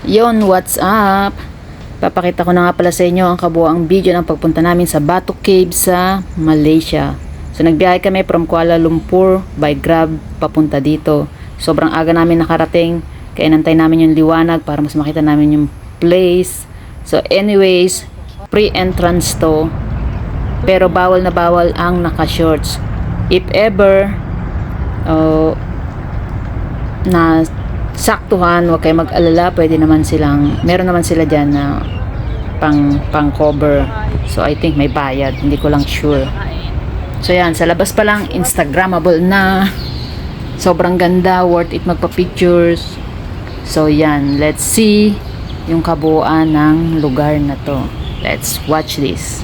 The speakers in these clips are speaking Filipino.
Yon, what's up? Papakita ko na nga pala sa inyo ang kabuuang video ng pagpunta namin sa Batok Cave sa Malaysia. So nagbiyahe kami from Kuala Lumpur by Grab papunta dito. Sobrang aga namin nakarating, kaya inantay namin yung liwanag para mas makita namin yung place. So anyways, pre-entrance to, pero bawal na bawal ang naka-shorts. If ever na saktuhan, huwag kayo mag-alala, pwede naman silang, meron naman sila dyan na pang cover. So I think may bayad, hindi ko lang sure. So yan, sa labas pa lang instagrammable na, sobrang ganda, worth it magpa-pictures. So yan, let's see yung kabuuan ng lugar na to. Let's watch this.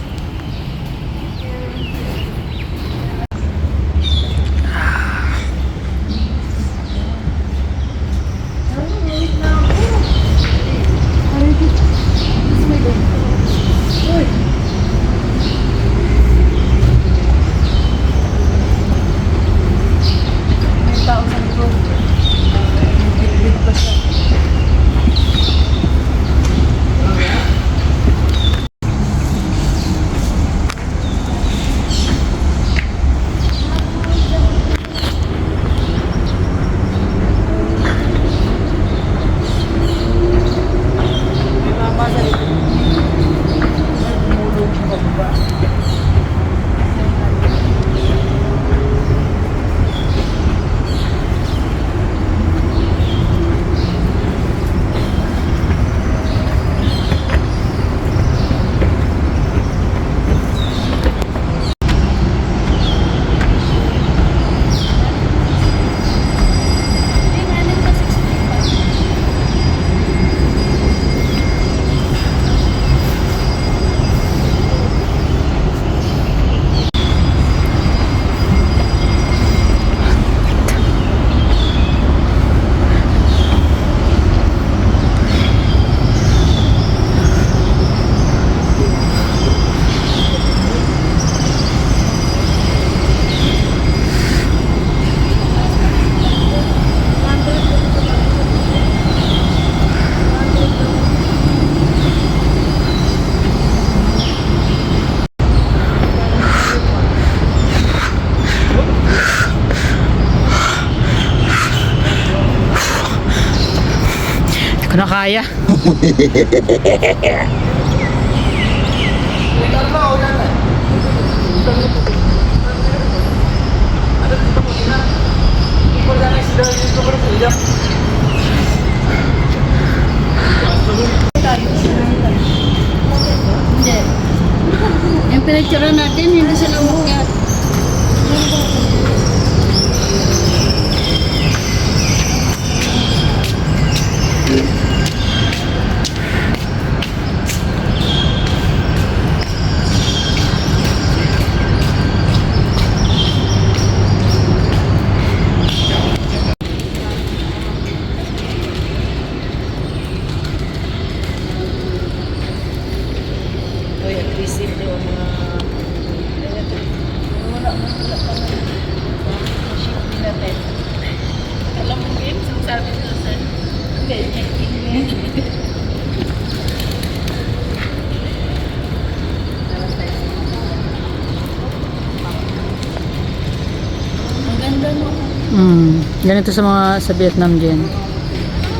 Hindi ko na kaya. Yung pinagtira natin, hindi sila umakyat. Alam mo games, ang sabi nila sa ang ganda mo. Ganito sa mga sa Vietnam din.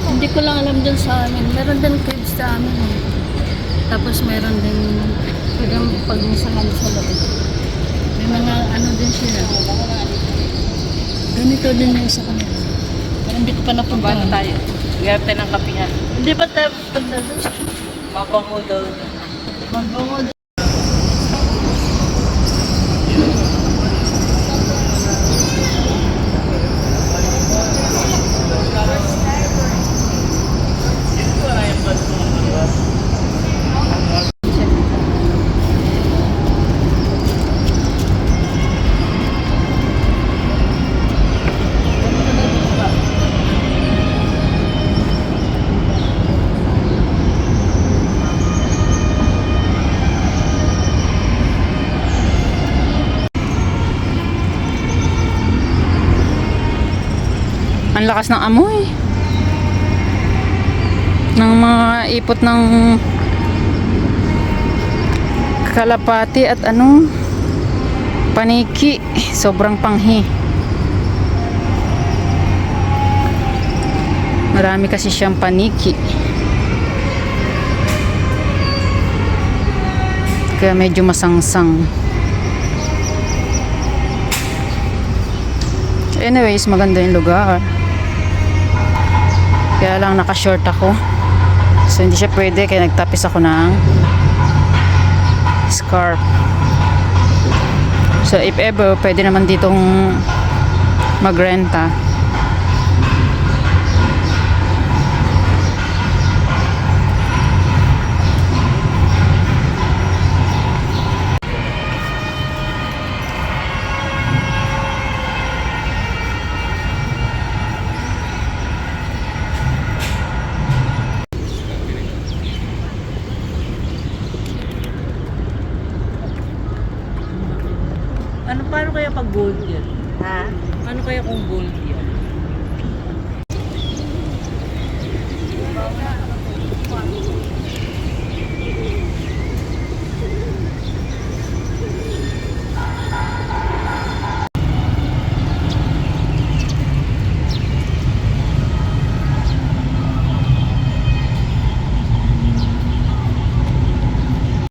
Hindi ko lang alam dun sa amin. Meron din caves sa amin. Tapos meron din pwedeng pagmisahan sa loob. May mga ano din sila. Ganito din yung sa kanila. Pero hindi ko pa napunta. Paano tayo? Gaya tayo ng kapihan. Hindi ba tayo punta doon? Mabango daw. Magbango doon. Ang lakas ng amoy. ng mga ipot ng kalapati at ano, paniki. Sobrang panghi. Marami kasi siyang paniki. Kaya medyo masangsang. Anyways, maganda yung lugar. Kaya lang naka-short ako. So hindi siya pwede, kaya nagtapis ako ng scarf. So if ever, pwede naman ditong magrenta. Paano kaya pag gold yan? Ha? Paano kaya kung gold yan?